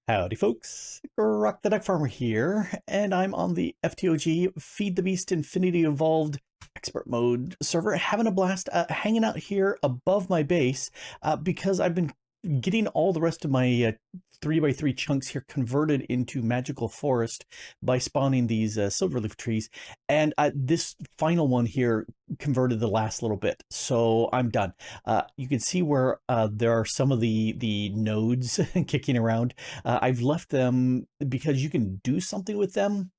Howdy folks, Grok the DuckFarmer here, and I'm on the FTOG Feed the Beast Infinity Evolved Expert Mode server, having a blast, hanging out here above my base, because I've been getting all the rest of my 3x3 chunks here converted into magical forest by spawning these silverleaf trees, and this final one here converted the last little bit, so I'm done. You can see where there are some of the nodes kicking around. I've left them because you can do something with them.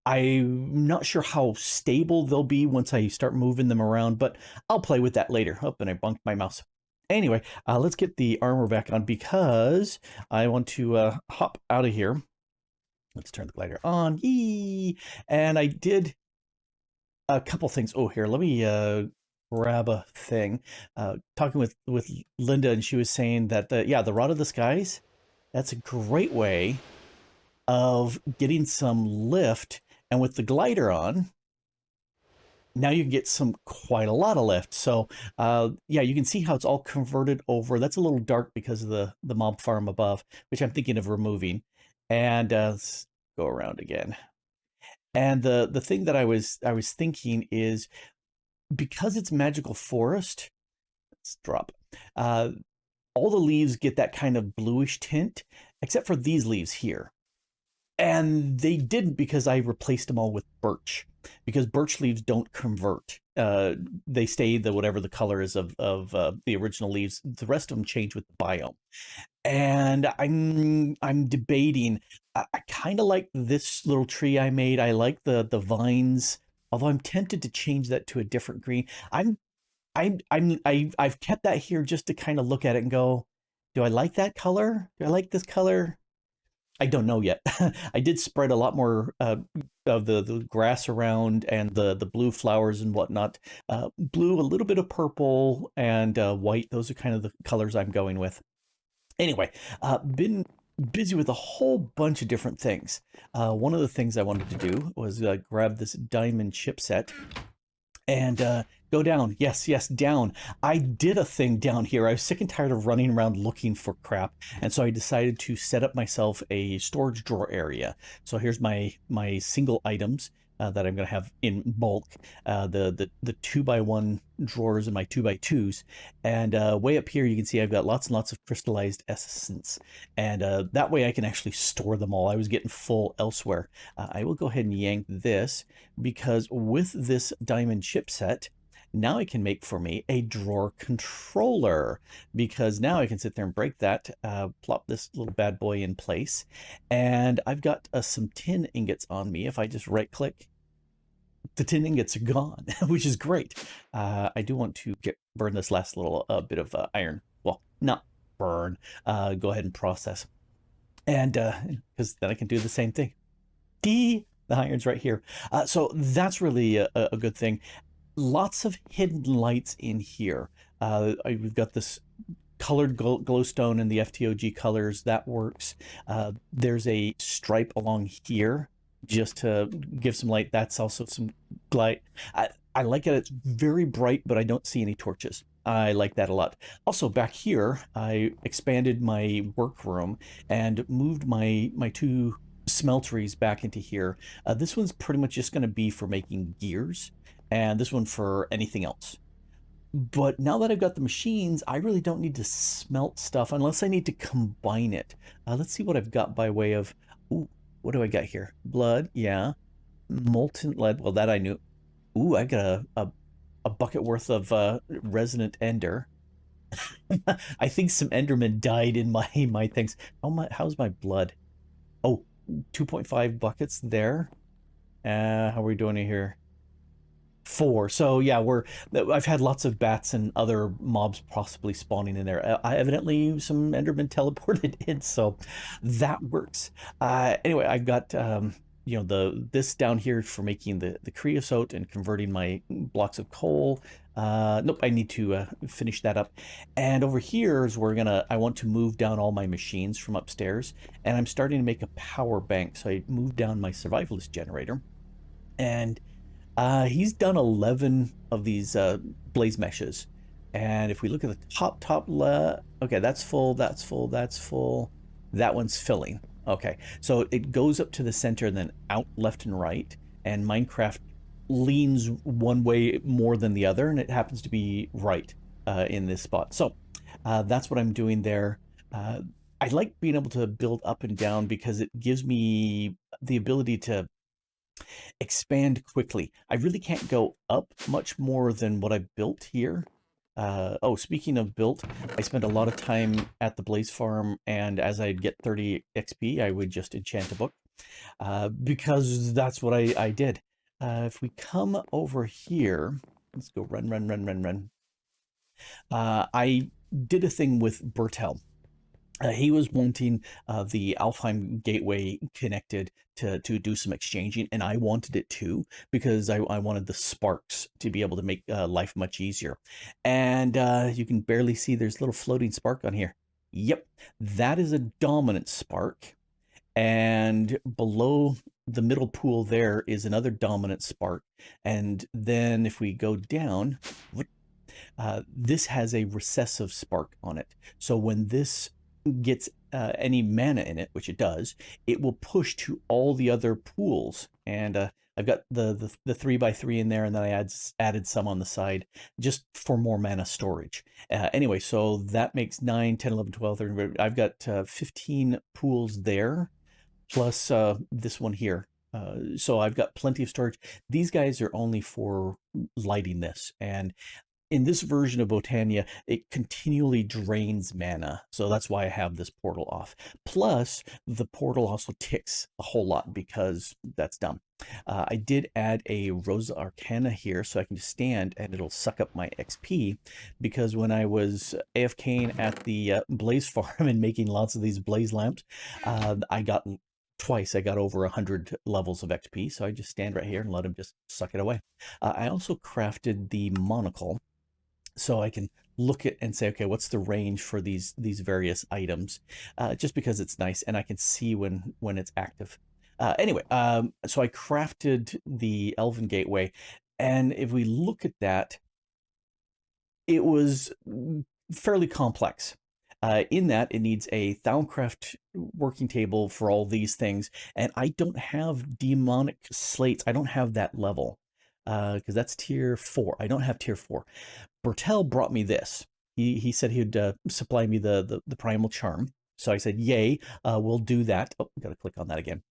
I'm not sure how stable they'll be once I start moving them around, but I'll play with that later. Oh, and I bumped my mouse. Anyway, let's get the armor back on because I want to hop out of here. Let's turn the glider on. Yee! And I did a couple things. Oh, here, let me grab a thing. Talking with Linda, and she was saying that, yeah, the Rod of the Skies, that's a great way of getting some lift. And with the glider on, now you can get quite a lot of lift. So yeah, you can see how it's all converted over. That's a little dark because of the mob farm above, which I'm thinking of removing. And let's go around again. And the thing that I was thinking is, because it's magical forest, let's drop. All the leaves get that kind of bluish tint, except for these leaves here. And they didn't because I replaced them all with birch, because birch leaves don't convert. They stay whatever the color is of the original leaves. The rest of them change with the biome. And I'm debating. I kind of like this little tree I made. I like the vines, although I'm tempted to change that to a different green. I've kept that here just to kind of look at it and go, do I like that color? Do I like this color? I don't know yet. I did spread a lot more of the grass around and the blue flowers and whatnot. Blue, a little bit of purple, and white. Those are kind of the colors I'm going with. Anyway, been busy with a whole bunch of different things. One of the things I wanted to do was grab this diamond chipset and go down. Yes, down. I did a thing down here. I was sick and tired of running around looking for crap, and so I decided to set up myself a storage drawer area. So here's my single items that I'm going to have in bulk, the 2x1 drawers and my 2x2s, and way up here you can see I've got lots and lots of crystallized essence, and that way I can actually store them all. I was getting full elsewhere. I will go ahead and yank this, because with this diamond chipset, now I can make for me a drawer controller, because now I can sit there and break that, plop this little bad boy in place, and I've got some tin ingots on me. If I just right click, the tin ingots are gone, which is great. I do want to burn this last little bit of iron. Well, not burn, go ahead and process. And because then I can do the same thing. The iron's right here. So that's really a good thing. Lots of hidden lights in here. We've got this colored glowstone in the FTOG colors. That works. There's a stripe along here just to give some light. That's also some light. I like it. It's very bright, but I don't see any torches. I like that a lot. Also, back here, I expanded my workroom and moved my two smelteries back into here. This one's pretty much just going to be for making gears, and this one for anything else. But now that I've got the machines, I really don't need to smelt stuff unless I need to combine it. Let's see what I've got by way of... Ooh, what do I got here? Blood, yeah. Molten lead, well, that I knew. Ooh, I got a bucket worth of resonant ender. I think some endermen died in my things. How's my blood? Oh, 2.5 buckets there. How are we doing here? 4. So yeah, I've had lots of bats and other mobs possibly spawning in there. Evidently some endermen teleported in, so that works. Anyway, I've got you know, this down here for making the creosote and converting my blocks of coal. Nope, I need to finish that up. And over here is where I want to move down all my machines from upstairs, and I'm starting to make a power bank. So I moved down my survivalist generator, and he's done 11 of these blaze meshes. And if we look at the top left, okay, that's full, that's full, that's full. That one's filling. Okay, so it goes up to the center and then out left and right. And Minecraft leans one way more than the other, and it happens to be right in this spot. So that's what I'm doing there. Uh, I like being able to build up and down because it gives me the ability to expand quickly. I really can't go up much more than what I built here. Oh, speaking of built, I spent a lot of time at the Blaze Farm, and as I'd get 30 XP, I would just enchant a book because that's what I did. If we come over here, let's go run, run, run, run, run. I did a thing with Bertel. He was wanting the Alfheim gateway connected to do some exchanging, and I wanted it too because I wanted the sparks to be able to make life much easier. And you can barely see there's a little floating spark on here. Yep, that is a dominant spark. And below the middle pool there is another dominant spark. And then if we go down, this has a recessive spark on it. So when this gets any mana in it, which it does, it will push to all the other pools. And I've got the 3x3 in there, and then I added some on the side just for more mana storage. Anyway, so that makes 9, 10, 11, 12, 13. I've got 15 pools there, plus this one here. So I've got plenty of storage. These guys are only for lighting this, and in this version of Botania, it continually drains mana. So that's why I have this portal off. Plus, the portal also ticks a whole lot because that's dumb. I did add a Rosa Arcana here so I can just stand and it'll suck up my XP, because when I was AFKing at the Blaze Farm and making lots of these blaze lamps, I got over 100 levels of XP, so I just stand right here and let him just suck it away. I also crafted the monocle, so I can look at and say, okay, what's the range for these various items, just because it's nice and I can see when it's active. Anyway, so I crafted the Elven Gateway, and if we look at that, it was fairly complex. In that, it needs a Thaumcraft working table for all these things, and I don't have demonic slates. I don't have that level because that's tier 4. I don't have tier 4. Bertel brought me this. He said he'd supply me the primal charm. So I said, yay, we'll do that. Oh, gotta click on that again.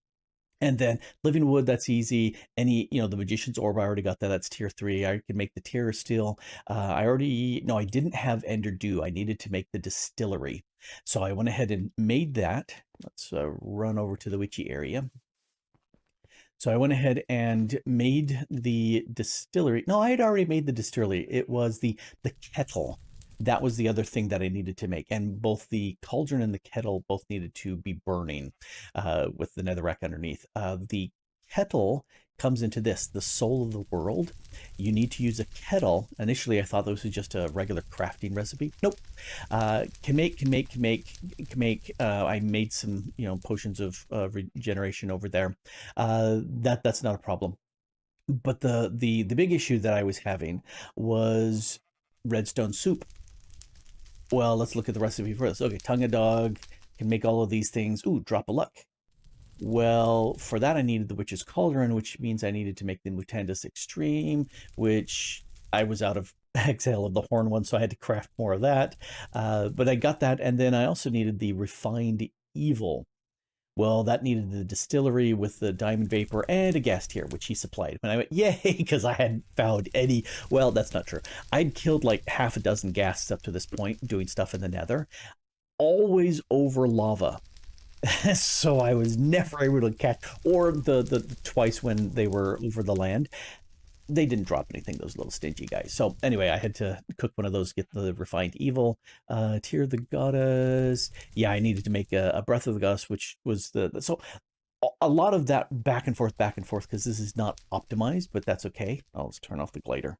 And then living wood, that's easy. Any, the magician's orb, I already got that. That's tier 3. I can make the tier steel. I didn't have ender dew. I needed to make the distillery. So I went ahead and made that. Let's run over to the witchy area. So I went ahead and made the distillery. No, I had already made the distillery. It was the kettle. That was the other thing that I needed to make. And both the cauldron and the kettle both needed to be burning with the netherrack underneath. The kettle comes into this, the soul of the world. You need to use a kettle. Initially, I thought this was just a regular crafting recipe. Nope. Can make. I made some, potions of regeneration over there. That's not a problem. But the big issue that I was having was redstone soup. Well, let's look at the recipe first. Okay, tongue of dog can make all of these things. Ooh, drop of luck. Well, for that I needed the Witch's Cauldron, which means I needed to make the Mutandis Extreme, which I was out of exhale of the horn one, so I had to craft more of that. But I got that, and then I also needed the Refined Evil. Well, that needed the distillery with the diamond vapor and a gas tier, which he supplied. And I went, yay, because I hadn't found any. Well, that's not true. I'd killed like half a dozen ghasts up to this point doing stuff in the nether, always over lava. So I was never able to catch, or the twice when they were over the land, they didn't drop anything, those little stingy guys. So anyway, I had to cook one of those, get the Refined Evil. Tear of the Goddess. Yeah, I needed to make a Breath of the Goddess, which was so a lot of that back and forth, because this is not optimized, but that's okay. I'll just turn off the glider.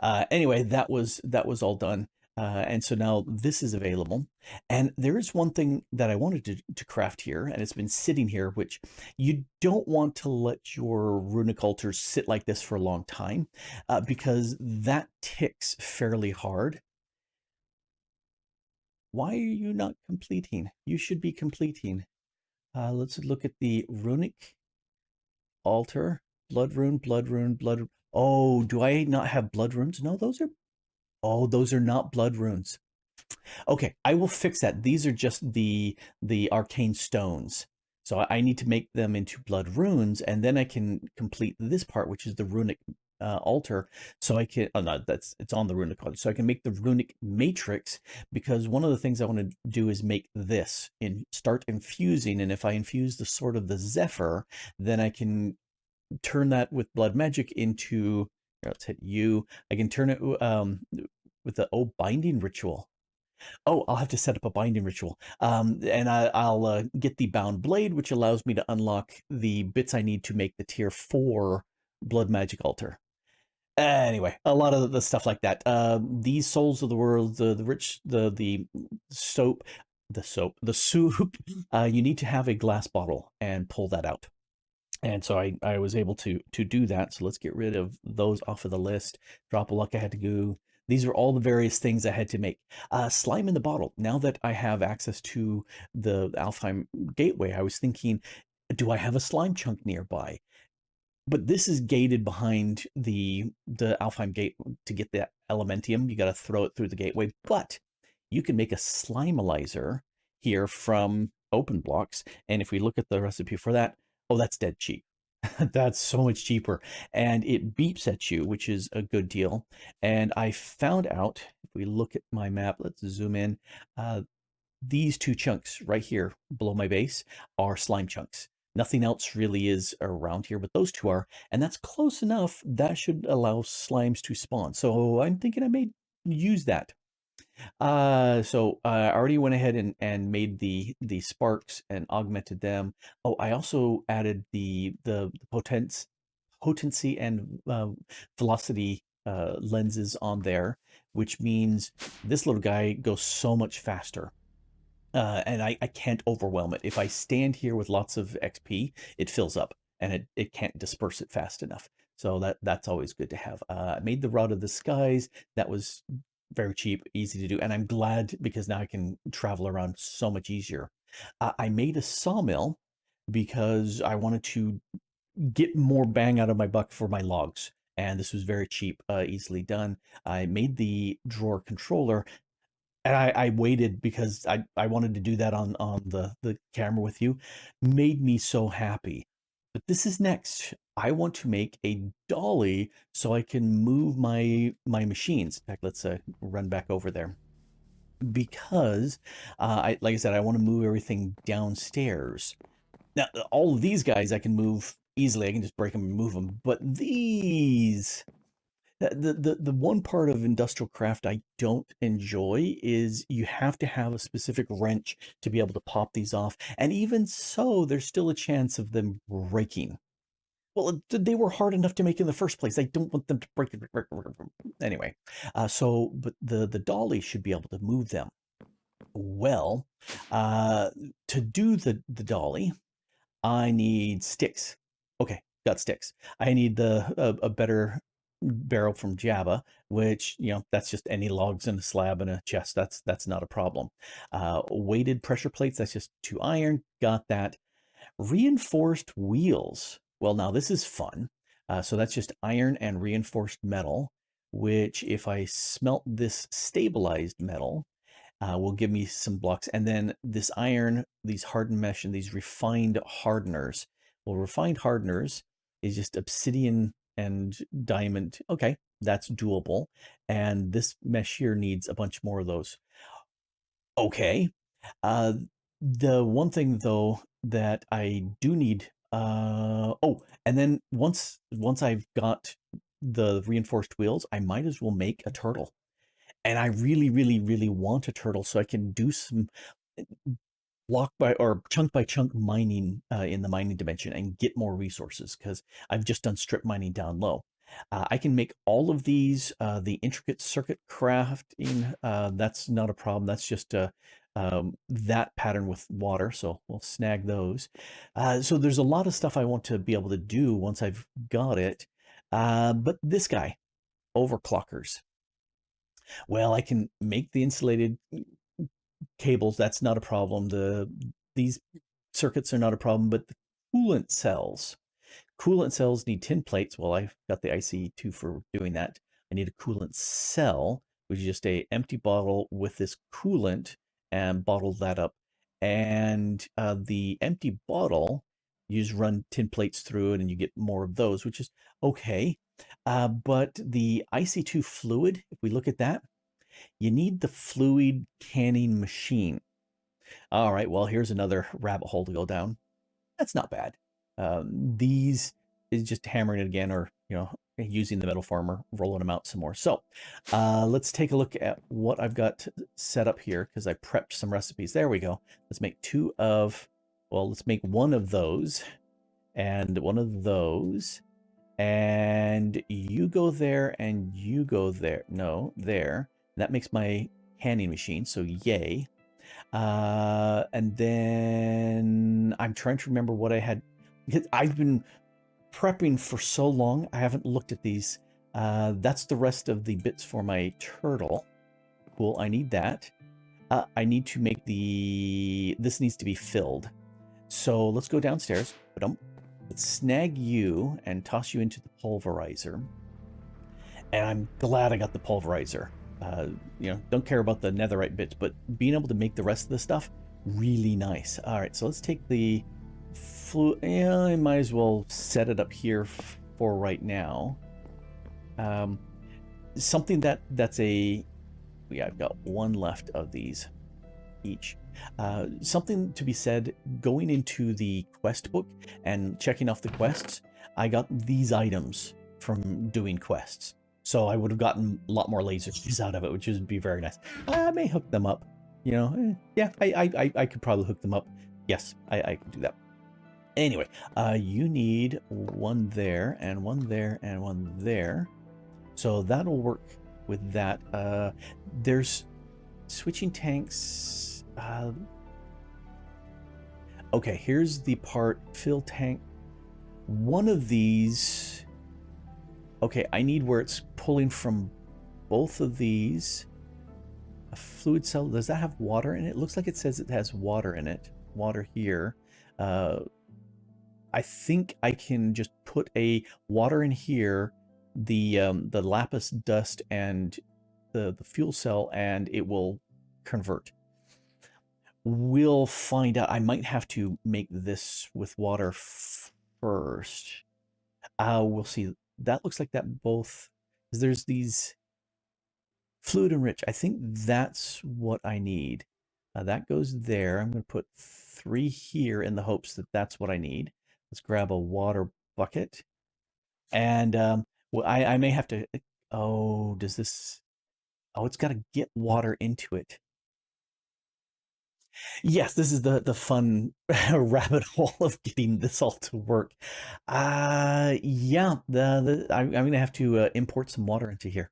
Anyway, that was all done. And so now this is available. And there is one thing that I wanted to craft here, and it's been sitting here, which you don't want to let your runic altars sit like this for a long time, because that ticks fairly hard. Why are you not completing? You should be completing. Let's look at the runic altar. Blood rune, blood rune, blood. Oh, do I not have blood runes? No, those are. Oh, those are not blood runes. Okay, I will fix that. These are just the arcane stones. So I need to make them into blood runes, and then I can complete this part, which is the runic altar. So I can, oh no, it's on the runic altar. So I can make the runic matrix, because one of the things I want to do is make this and start infusing. And if I infuse the sword of the Zephyr, then I can turn that with blood magic into. Let's hit you. I can turn it with the binding ritual. Oh, I'll have to set up a binding ritual. And I'll get the bound blade, which allows me to unlock the bits I need to make the tier 4 blood magic altar. Anyway, a lot of the stuff like that. These souls of the world, the rich, the soap, the soup. You need to have a glass bottle and pull that out. And so I was able to do that. So let's get rid of those off of the list. Drop a luck I had to go. These are all the various things I had to make. Slime in the bottle. Now that I have access to the Alfheim gateway, I was thinking, do I have a slime chunk nearby? But this is gated behind the Alfheim gate to get the Elementium. You got to throw it through the gateway. But you can make a slimelizer here from open blocks. And if we look at the recipe for that, oh, that's dead cheap. That's so much cheaper. And it beeps at you, which is a good deal. And I found out, if we look at my map, let's zoom in. These two chunks right here below my base are slime chunks. Nothing else really is around here, but those two are. And that's close enough. That should allow slimes to spawn. So I'm thinking I may use that. So I already went ahead and made the sparks and augmented them. Oh, I also added the potency and velocity lenses on there, which means this little guy goes so much faster. And I can't overwhelm it. If I stand here with lots of XP, it fills up and it can't disperse it fast enough. So that's always good to have. I made the Rod of the Skies. That was very cheap, easy to do. And I'm glad, because now I can travel around so much easier. I made a sawmill because I wanted to get more bang out of my buck for my logs. And this was very cheap, easily done. I made the drawer controller, and I waited because I wanted to do that on the camera with you. Made me so happy. But this is next. I want to make a dolly so I can move my machines. In fact, let's run back over there, because like I said, I want to move everything downstairs. Now, all of these guys I can move easily. I can just break them and move them. But these, the one part of industrial craft I don't enjoy is you have to have a specific wrench to be able to pop these off. And even so, there's still a chance of them breaking. Well, they were hard enough to make in the first place. I don't want them to break. Anyway, but the dolly should be able to move them. Well, to do the dolly, I need sticks. Okay, got sticks. I need a better barrel from Java, which, that's just any logs in a slab and a chest. That's not a problem. Weighted pressure plates, that's just 2 iron. Got that. Reinforced wheels. Well, now this is fun. So that's just iron and reinforced metal, which if I smelt this stabilized metal, will give me some blocks. And then this iron, these hardened mesh, and these refined hardeners. Well, refined hardeners is just obsidian and diamond. Okay, that's doable. And this mesh here needs a bunch more of those. Okay. Uh, the one thing though that I do need, and then once I've got the reinforced wheels, I might as well make a turtle. And I really, really, really want a turtle so I can do some block by or chunk by chunk mining in the mining dimension and get more resources, because I've just done strip mining down low. I can make all of these, the intricate circuit crafting, that's not a problem. That's just that pattern with water, so we'll snag those. So there's a lot of stuff I want to be able to do once I've got it. But this guy, overclockers. Well, I can make the insulated cables, that's not a problem. These circuits are not a problem, but the coolant cells. Coolant cells need tin plates. Well, I've got the IC2 for doing that. I need a coolant cell, which is just a empty bottle with this coolant, and bottle that up. And the empty bottle, you just run tin plates through it and you get more of those, which is okay. But the IC2 fluid, if we look at that, you need the fluid canning machine. All right, well, here's another rabbit hole to go down. That's not bad. These is just hammering it again, or using the metal farmer, rolling them out some more. So let's take a look at what I've got set up here, because I prepped some recipes. There we go. Let's make let's make one of those and one of those. And you go there and you go there. No, there. That makes my canning machine, so yay. And then I'm trying to remember what I had. I've been prepping for so long, I haven't looked at these. That's the rest of the bits for my turtle. Cool, I need that. I need to make this needs to be filled. So let's go downstairs. Let's snag you and toss you into the pulverizer. And I'm glad I got the pulverizer. Don't care about the netherite bits, but being able to make the rest of the stuff, really nice. All right, so let's take the I might as well set it up here for right now. Something that's I've got one left of these each. Something to be said, going into the quest book and checking off the quests, I got these items from doing quests. So I would have gotten a lot more lasers out of it, which would be very nice. I may hook them up. Yeah, I could probably hook them up. Yes, I can do that. Anyway, you need one there and one there and one there. So that'll work with that. There's switching tanks. Okay, here's the part. Fill tank. One of these. Okay, I need where it's pulling from both of these. A fluid cell. Does that have water in it? It looks like it says it has water in it. Water here. I think I can just put a water in here, the lapis dust and the fuel cell, and it will convert. We'll find out. I might have to make this with water first. We'll see. That looks like that both. There's these fluid and rich. I think that's what I need. That goes there. I'm going to put 3 here in the hopes that that's what I need. Let's grab a water bucket. And well, I may have to. Oh, does this? Oh, it's got to get water into it. Yes, this is the fun rabbit hole of getting this all to work. Yeah, I'm gonna have to import some water into here.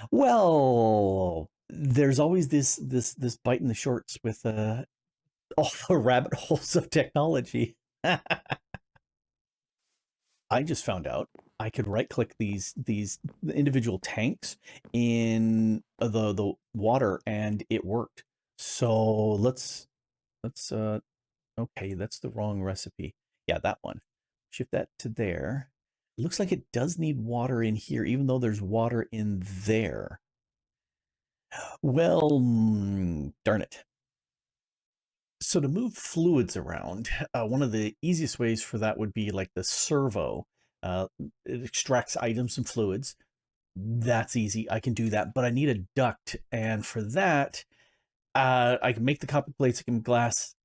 Well, there's always this bite in the shorts with all the rabbit holes of technology. I just found out I could right click these individual tanks in the water and it worked. So let's okay, that's the wrong recipe. Yeah, that one. Shift that to there. It looks like it does need water in here, even though there's water in there. Well, darn it. So to move fluids around, one of the easiest ways for that would be like the servo. It extracts items and fluids. That's easy. I can do that, but I need a duct. And for that, I can make the copper plates, I can glass.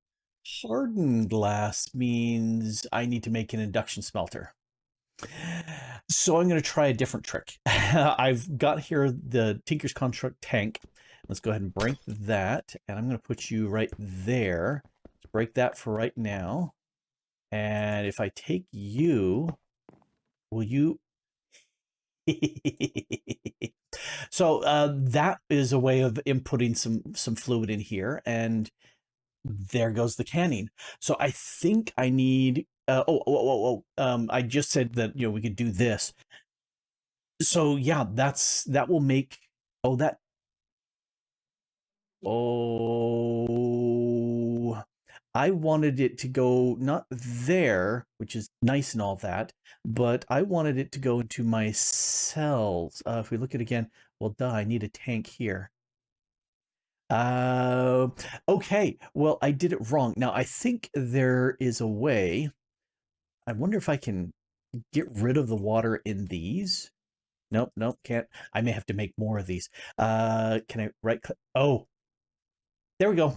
Hardened glass means I need to make an induction smelter. So I'm going to try a different trick. I've got here the Tinker's Construct tank. Let's go ahead and break that. And I'm going to put you right there. Let's break that for right now. And if I take you, will you... So that is a way of inputting some fluid in here. And there goes the canning. So I think I need... I just said that, we could do this. So yeah, that will make... Oh, Oh, I wanted it to go not there, which is nice and all that, but I wanted it to go into my cells. If we look at it again, well, duh, I need a tank here. Uh, okay, well, I did it wrong. Now, I think there is a way. I wonder if I can get rid of the water in these. Nope, nope, can't. I may have to make more of these. Can I right click? Oh, there we go.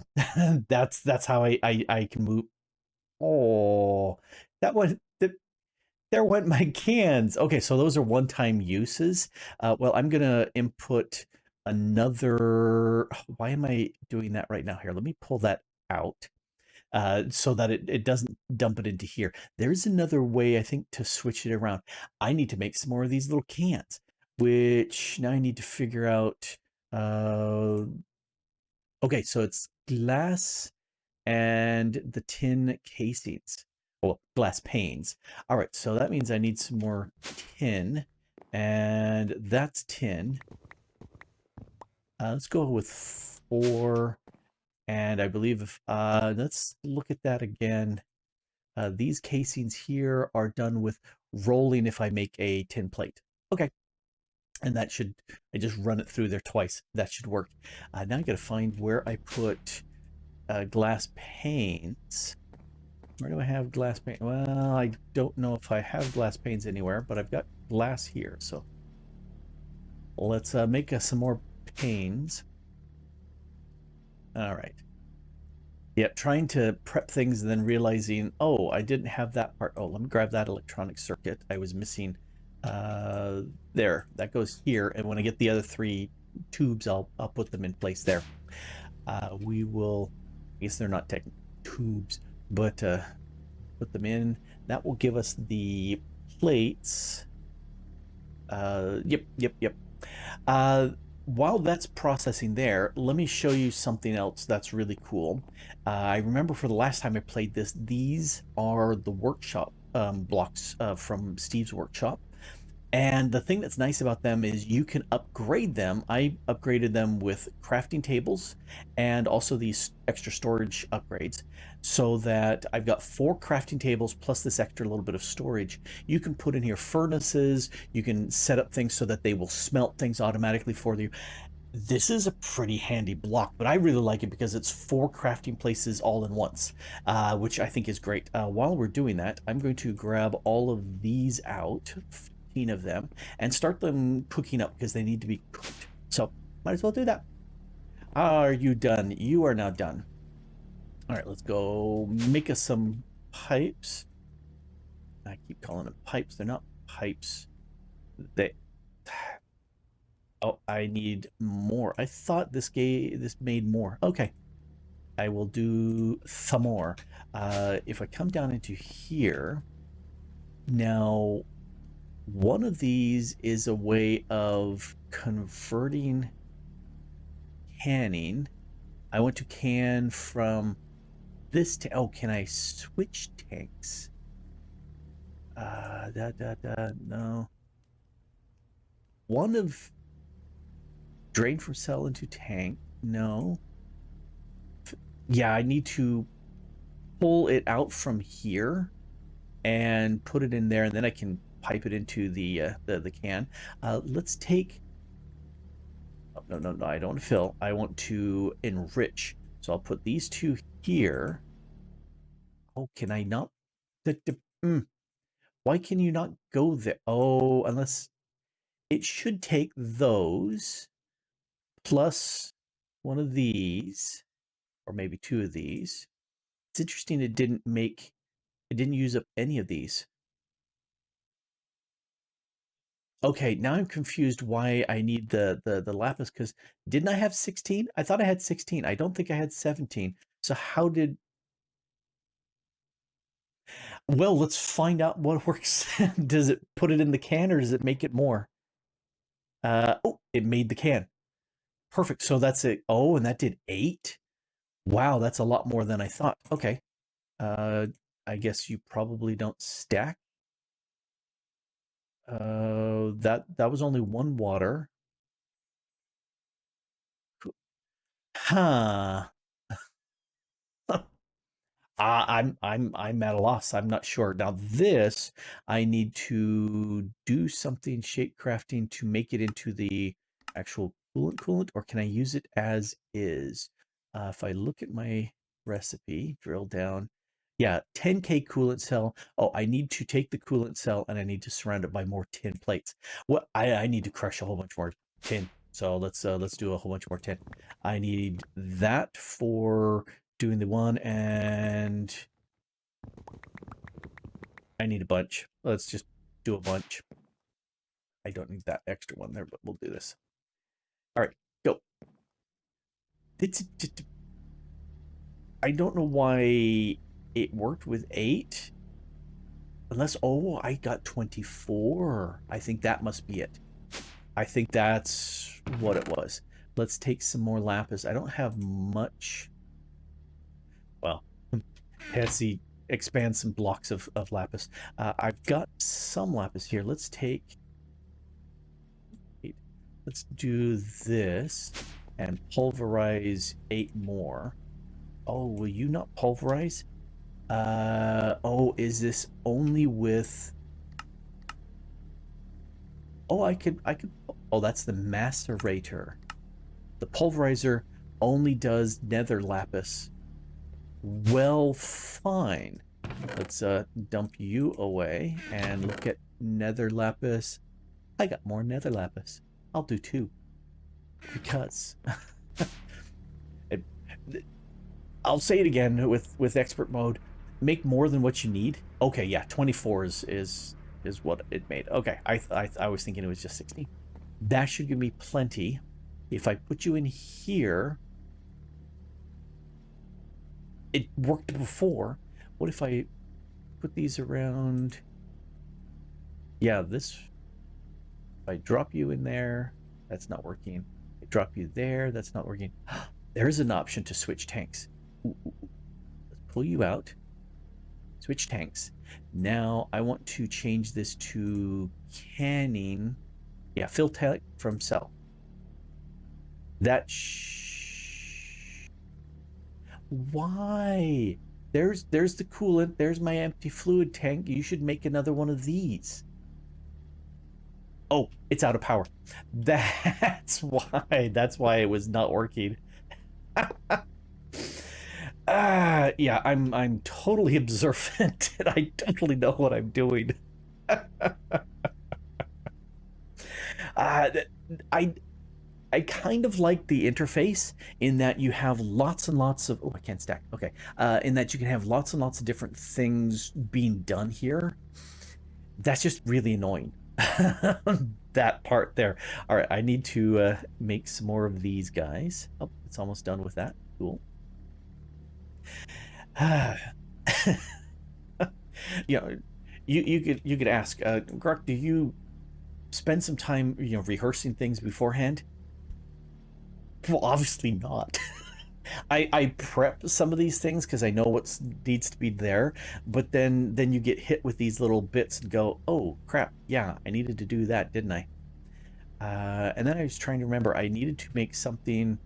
That's how I can move. Oh, that was there went my cans. Okay, so those are one-time uses. Well, I'm gonna input another. Why am I doing that right now? Here, let me pull that out so that it doesn't dump it into here. There's another way I think to switch it around. I need to make some more of these little cans, which now I need to figure out. Uh, okay, so it's glass and the tin casings. Well, glass panes. All right, so that means I need some more tin, and that's tin. Let's go with 4, and I believe if let's look at that again. These casings here are done with rolling if I make a tin plate. Okay, and that should, I just run it through there twice. That should work. Now I gotta find where I put glass panes. Where do I have glass pane? Well, I don't know if I have glass panes anywhere, but I've got glass here. So let's make us some more panes. All right. Yeah, trying to prep things and then realizing, oh, I didn't have that part. Oh, let me grab that electronic circuit I was missing. There, that goes here. And when I get the other 3 tubes, I'll put them in place there. We will, I guess they're not technically tubes, but put them in. That will give us the plates. Yep. Uh, while that's processing there, let me show you something else that's really cool. I remember for the last time I played this, these are the workshop blocks from Steve's workshop. And the thing that's nice about them is you can upgrade them. I upgraded them with crafting tables and also these extra storage upgrades so that I've got 4 crafting tables plus this extra little bit of storage. You can put in here furnaces, you can set up things so that they will smelt things automatically for you. This is a pretty handy block, but I really like it because it's 4 crafting places all in once, which I think is great. While we're doing that, I'm going to grab all of these out, 15 of them, and start them cooking up because they need to be cooked. So might as well do that. Are you done? You are now done. All right, let's go make us some pipes. I keep calling them pipes. They're not pipes. They Oh, I need more. I thought this made more. Okay. I will do some more. If I come down into here, now one of these is a way of converting canning. I want to can from this to, oh, can I switch tanks? No. One of drain from cell into tank. No. Yeah, I need to pull it out from here and put it in there, and then I can pipe it into the can. Let's take. Oh, no! I don't want to fill. I want to enrich. So I'll put these 2 here. Oh, can I not? Why can you not go there? Oh, unless it should take those plus one of these, or maybe 2 of these. It's interesting. It didn't use up any of these. Okay, now I'm confused why I need the lapis, because didn't I have 16? I thought I had 16. I don't think I had 17. So how did... Well, let's find out what works. Does it put it in the can or does it make it more? Oh, it made the can. Perfect. So that's it. Oh, and that did 8? Wow, that's a lot more than I thought. Okay. Uh, I guess you probably don't stack. That was only 1 water. Huh. I'm at a loss. I'm not sure. Now this, I need to do something shape crafting to make it into the actual coolant, or can I use it as is? If I look at my recipe, drill down, yeah, 10K coolant cell. Oh, I need to take the coolant cell and I need to surround it by more tin plates. What I need to crush a whole bunch more tin. So let's do a whole bunch more tin. I need that for doing the one, and I need a bunch. Let's just do a bunch. I don't need that extra one there, but we'll do this. All right, go. I don't know why it worked with 8. Unless, oh, I got 24. I think that must be it. I think that's what it was. Let's take some more lapis. I don't have much. Well, let's see. Expand some blocks of lapis. I've got some lapis here. Let's do this and pulverize 8 more. Oh, will you not pulverize? Oh, is this only with... Oh, I could... Oh, that's the macerator. The pulverizer only does nether lapis. Well, fine. Let's dump you away and look at nether lapis. I got more nether lapis. I'll do 2. Because... it, I'll say it again with expert mode. Make more than what you need. Okay, yeah, 24 is what it made. Okay, I was thinking it was just 60. That should give me plenty. If I put you in here, it worked before. What if I put these around? Yeah, this. If I drop you in there, that's not working. I drop you there, that's not working. There's an option to switch tanks. Ooh, let's pull you out. Switch tanks. Now I want to change this to canning. Yeah, fill tank from cell. That why? There's the coolant. There's my empty fluid tank. You should make another one of these. Oh, it's out of power. That's why. That's why it was not working. Yeah, I'm totally observant and I totally know what I'm doing. I kind of like the interface in that you have lots and lots of... Oh, I can't stack. Okay. In that you can have lots and lots of different things being done here. That's just really annoying. That part there. All right, I need to make some more of these guys. Oh, it's almost done with that. Cool. You know, you could ask, Grok, do you spend some time rehearsing things beforehand? Well, obviously not. I prep some of these things because I know what needs to be there, but then you get hit with these little bits and go, oh crap, yeah, I needed to do that, didn't I? And then I was trying to remember, I needed to make something.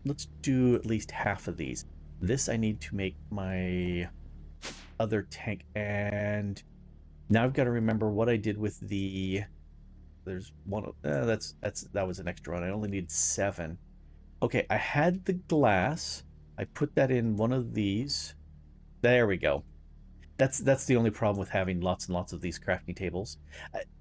Let's do at least half of these. This I need to make my other tank, and now I've got to remember what I did with the... There's one. That was an extra one. I only need 7. Okay, I had the glass. I put that in one of these. There we go. That's the only problem with having lots and lots of these crafting tables.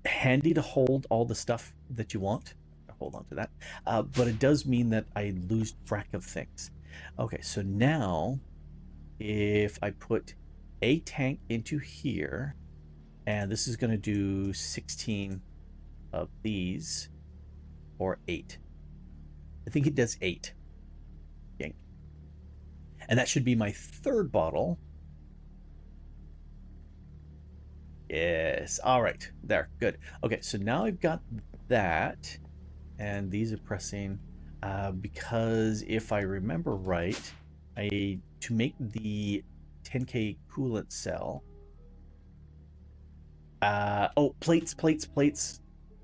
Handy to hold all the stuff that you want. Hold on to that. But it does mean that I lose track of things. Okay, so now if I put a tank into here, and this is going to do 16 of these, or 8. I think it does 8. Yank. And that should be my 3rd bottle. Yes. All right. There. Good. Okay. So now I've got that, and these are pressing because if I remember right, to make the 10K coolant cell. Oh, plates.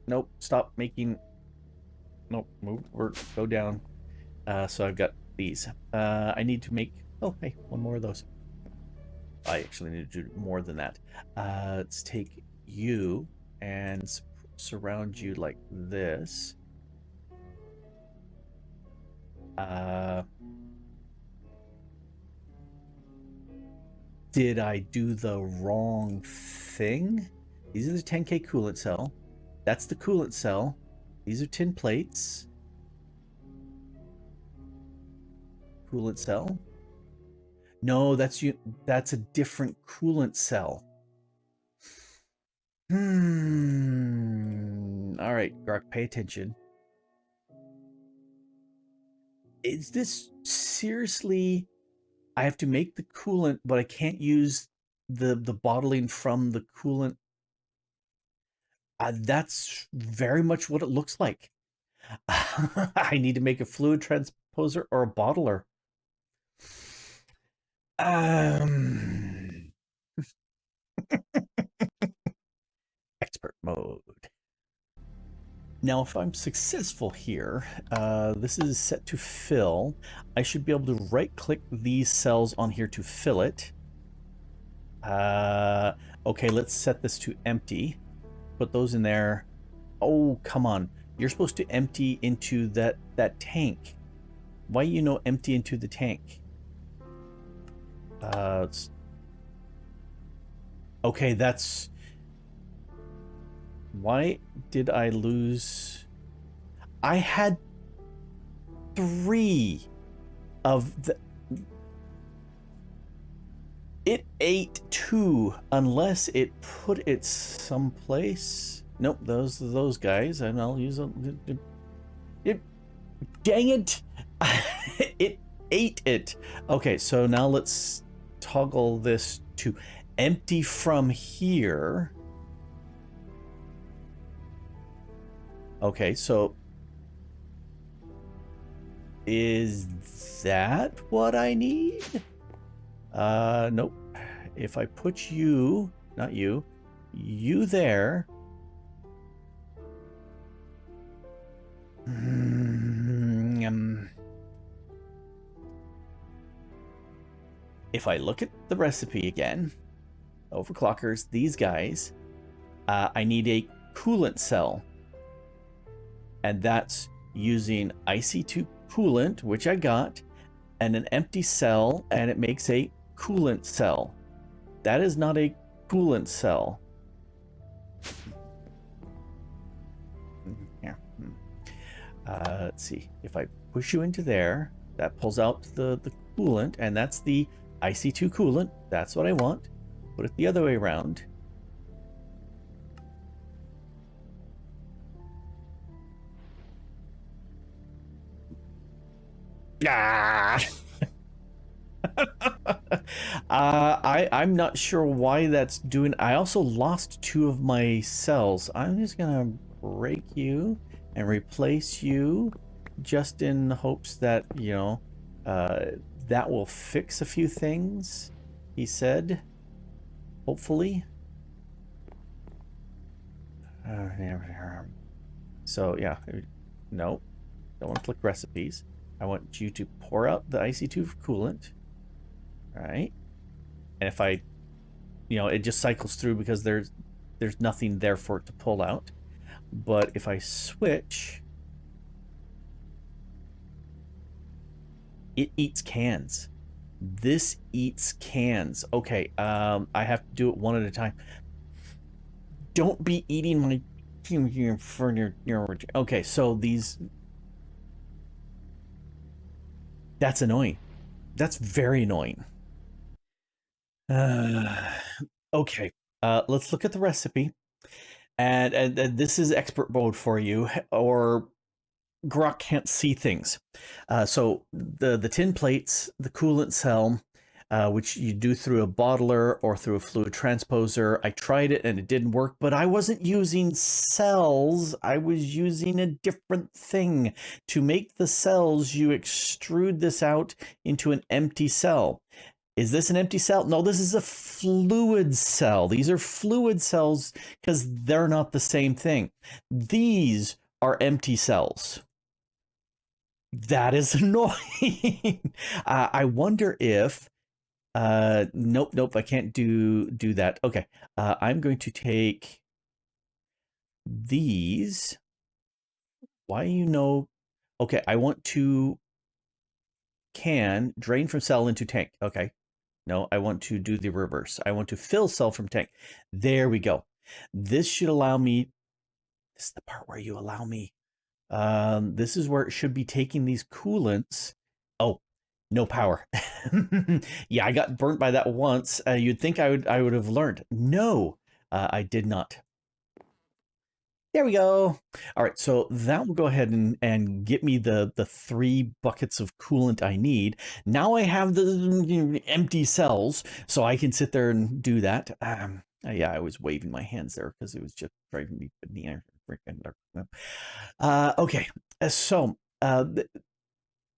Nope. Stop making. nope, move, or go down. So I've got these. I need to make, oh, hey, one more of those. I actually need to do more than that. Let's take you and surround you like this. Did I do the wrong thing? These are the 10K coolant cell. That's the coolant cell. These are tin plates. Coolant cell. No, that's you. That's a different coolant cell. All right, Grok, pay attention. Is this seriously? I have to make the coolant, but I can't use the bottling from the coolant. That's very much what it looks like. I need to make a fluid transposer or a bottler. Expert mode. Now, if I'm successful here, this is set to fill. I should be able to right-click these cells on here to fill it. Okay, let's set this to empty. Put those in there. Oh, come on. You're supposed to empty into that tank. Why empty into the tank? Okay, that's... Why did I lose? I had 3 of the... It ate 2 unless it put it someplace. Nope, those guys, and I'll use them. Dang it! It ate it. Okay, so now let's toggle this to empty from here. Okay, so is that what I need? Nope. If I put you, not you, you there. If I look at the recipe again, overclockers, these guys, I need a coolant cell. And that's using IC2 coolant, which I got, and an empty cell, and it makes a coolant cell. That is not a coolant cell. Yeah. Let's see. If I push you into there, that pulls out the coolant, and that's the IC2 coolant. That's what I want. Put it the other way around. Ah! I'm not sure why that's doing. I also lost 2 of my cells. I'm just gonna break you and replace you, just in hopes that that will fix a few things. He said, hopefully. So yeah, no, don't want to click recipes. I want you to pour out the IC2 coolant. All right. And if I, it just cycles through because there's nothing there for it to pull out. But if I switch, it eats cans. This eats cans. Okay, I have to do it one at a time. Don't be eating my furniture. Okay, so these... That's annoying. That's very annoying. Okay, let's look at the recipe. And this is expert mode for you, or Grok can't see things. So the tin plates, the coolant cell, which you do through a bottler or through a fluid transposer. I tried it and it didn't work, but I wasn't using cells. I was using a different thing. To make the cells, you extrude this out into an empty cell. Is this an empty cell? No, this is a fluid cell. These are fluid cells because they're not the same thing. These are empty cells. That is annoying. I wonder if nope, I can't do that. Okay. I'm going to take these. Why okay, I want to drain from cell into tank. Okay. No, I want to do the reverse. I want to fill cell from tank. There we go. This should allow me. This is the part where you allow me. This is where it should be taking these coolants. Oh, no power. Yeah, I got burnt by that once. You'd think I would have learned. No, I did not. There we go. All right, so that will go ahead and get me the 3 buckets of coolant I need. Now I have the empty cells, so I can sit there and do that. Yeah, I was waving my hands there because it was just driving me bananas. Okay, so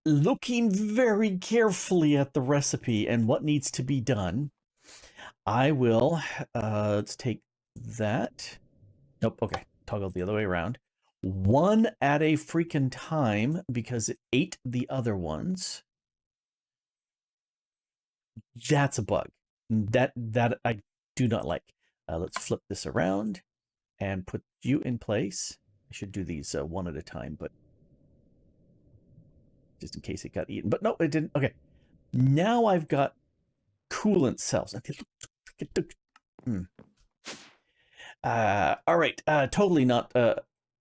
looking very carefully at the recipe and what needs to be done, I will, let's take that. Nope, okay, toggle the other way around. 1 at a freaking time because it ate the other ones. That's a bug. That I do not like. Let's flip this around and put you in place. I should do these 1 at a time, but just in case it got eaten. But no, it didn't. Okay. Now I've got coolant cells. All right. Totally not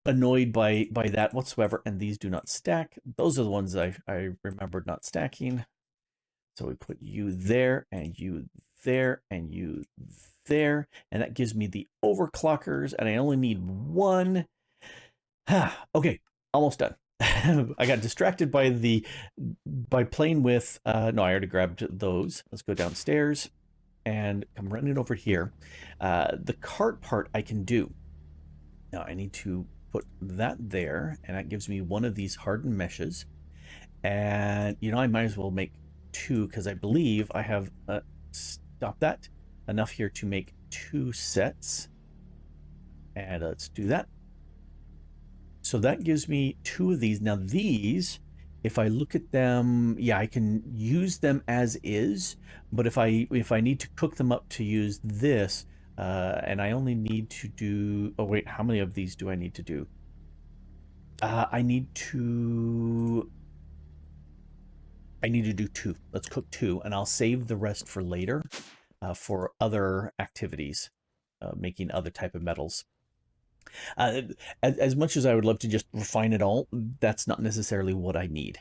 annoyed by that whatsoever. And these do not stack. Those are the ones I remembered not stacking. So we put you there and you there and you there. And that gives me the overclockers. And I only need 1. Okay. Almost done. I got distracted by playing with no, I already grabbed those. Let's go downstairs and come running over here. The cart part I can do. Now I need to put that there, and that gives me 1 of these hardened meshes. And I might as well make 2 because I believe I have stop that enough here to make 2 sets. And let's do that. So that gives me 2 of these. Now these, if I look at them, yeah, I can use them as is, but if I need to cook them up to use this, and I only need to do, oh wait, how many of these do I need to do? I need to do 2. Let's cook 2, and I'll save the rest for later for other activities, making other type of metals. As much as I would love to just refine it all, that's not necessarily what I need.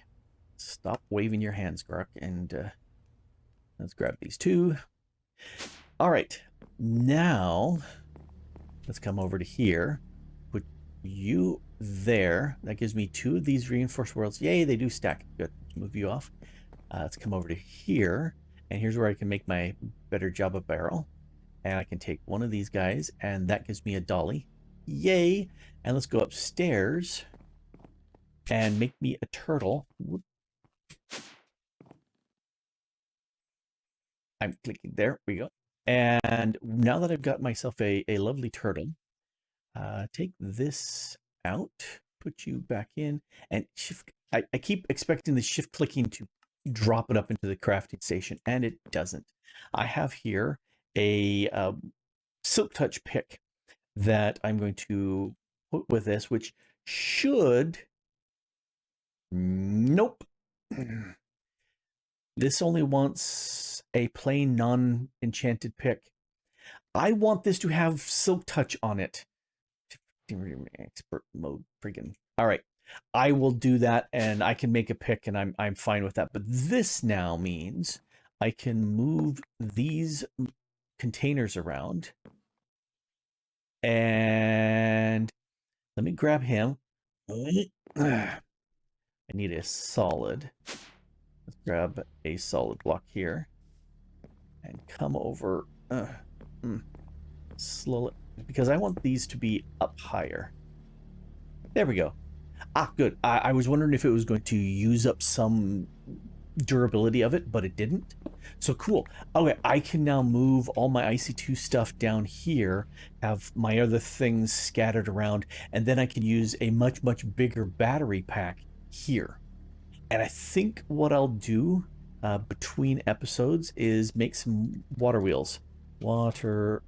Stop waving your hands, Grok, and let's grab these 2. All right, now let's come over to here. Put you there. That gives me 2 of these reinforced worlds. Yay, they do stack. Good. Let's move you off. Let's come over to here, and here's where I can make my better Java barrel. And I can take 1 of these guys, and that gives me a dolly. Yay! And let's go upstairs and make me a turtle. I'm clicking there. We go. And now that I've got myself a lovely turtle, take this out, put you back in, and shift. I keep expecting the shift clicking to drop it up into the crafting station, and it doesn't. I have here a silk touch pick that I'm going to put with this, which should, nope. This only wants a plain non-enchanted pick. I want this to have silk touch on it. Expert mode, friggin'. All right, I will do that, and I can make a pick, and I'm fine with that. But this now means I can move these containers around. And let me grab him. I need a solid. Let's grab a solid block here and come over slowly, because I want these to be up higher. There we go. Ah, good. I was wondering if it was going to use up some durability of it, but it didn't. So cool. Okay, I can now move all my IC2 stuff down here, have my other things scattered around, and then I can use a much, much bigger battery pack here. And I think what I'll do between episodes is make some water wheels. Water.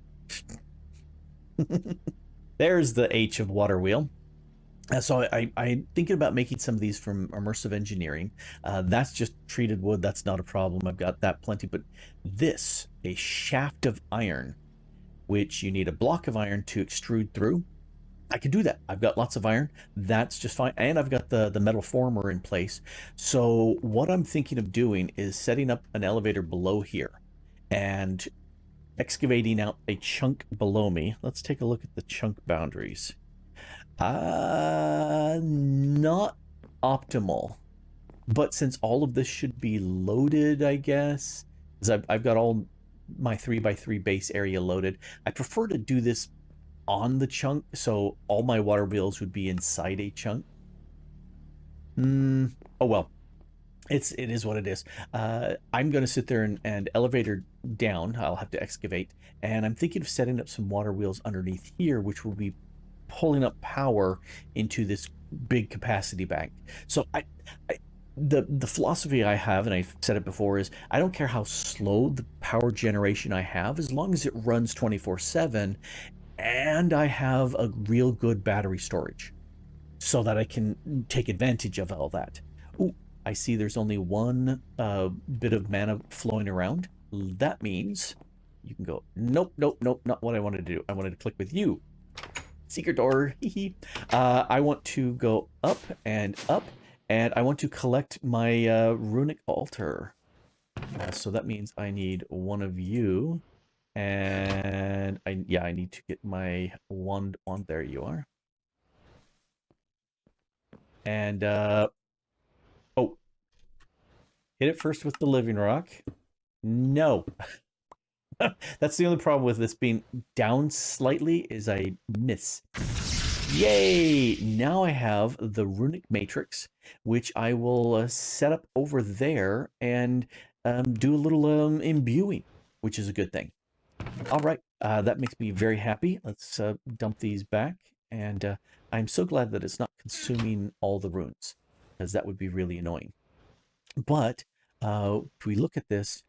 There's the H of water wheel. So I'm thinking about making some of these from immersive engineering. That's just treated wood. That's not a problem. I've got that plenty. But this, a shaft of iron, which you need a block of iron to extrude through. I can do that. I've got lots of iron. That's just fine. And I've got the metal former in place. So what I'm thinking of doing is setting up an elevator below here and excavating out a chunk below me. Let's take a look at the chunk boundaries. Not optimal. But since all of this should be loaded, I guess, because I've got all my 3x3 base area loaded, I prefer to do this on the chunk, so all my water wheels would be inside a chunk. Oh well. It is what it is. I'm going to sit there and elevator down. I'll have to excavate. And I'm thinking of setting up some water wheels underneath here, which will be pulling up power into this big capacity bank. So the philosophy I have, and I've said it before, is I don't care how slow the power generation I have, as long as it runs 24/7 and I have a real good battery storage so that I can take advantage of all that. Ooh, I see there's only one bit of mana flowing around. That means you can go, nope, nope, nope, not what I wanted to do. I wanted to click with you. Secret door. I want to go up, and I want to collect my runic altar. So that means I need one of you. And I need to get my wand on. There you are. And oh, hit it first with the living rock. No. That's the only problem with this being down slightly is I miss. Yay! Now I have the runic matrix, which I will set up over there and do a little imbuing, which is a good thing. All right, that makes me very happy. Let's dump these back, and I'm so glad that it's not consuming all the runes, because that would be really annoying. But if we look at this,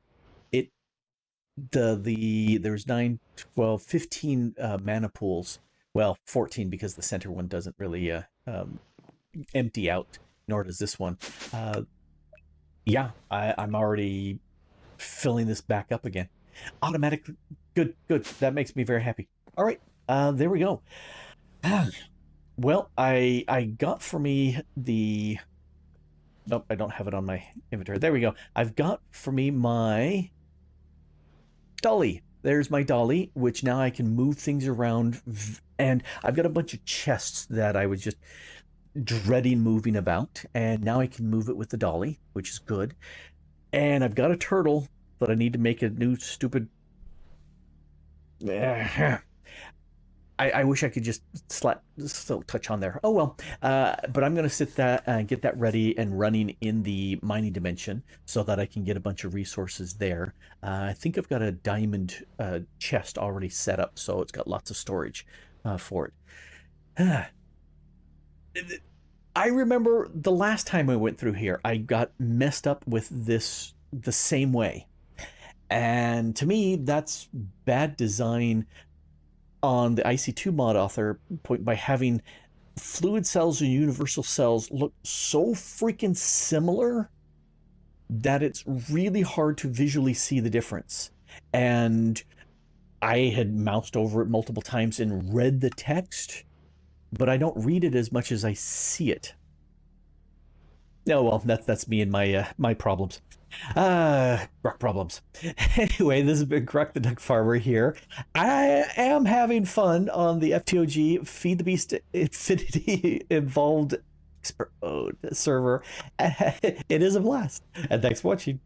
there's 9, 12, 15 mana pools. Well, 14 because the center one doesn't really empty out, nor does this one. Yeah, I'm already filling this back up again. Automatic, good. That makes me very happy. All right, there we go. Well, I got for me the. Nope, I don't have it on my inventory. There we go. I've got for me my Dolly. There's my Dolly, which now I can move things around, and I've got a bunch of chests that I was just dreading moving about, and now I can move it with the Dolly, which is good. And I've got a turtle that I need to make a new stupid. I wish I could just still touch on there. Oh well, but I'm gonna sit that and get that ready and running in the mining dimension so that I can get a bunch of resources there. I think I've got a diamond chest already set up, so it's got lots of storage for it. I remember the last time I went through here, I got messed up with this the same way. And to me, that's bad design on the IC2 mod author point by having fluid cells and universal cells look so freaking similar that it's really hard to visually see the difference. And I had moused over it multiple times and read the text, but I don't read it as much as I see it. Oh well, that's me and my my problems. Grok problems. Anyway, this has been Grok the DuckFarmer here. I am having fun on the FTOG Feed the Beast Infinity Involved server. It is a blast. And thanks for watching.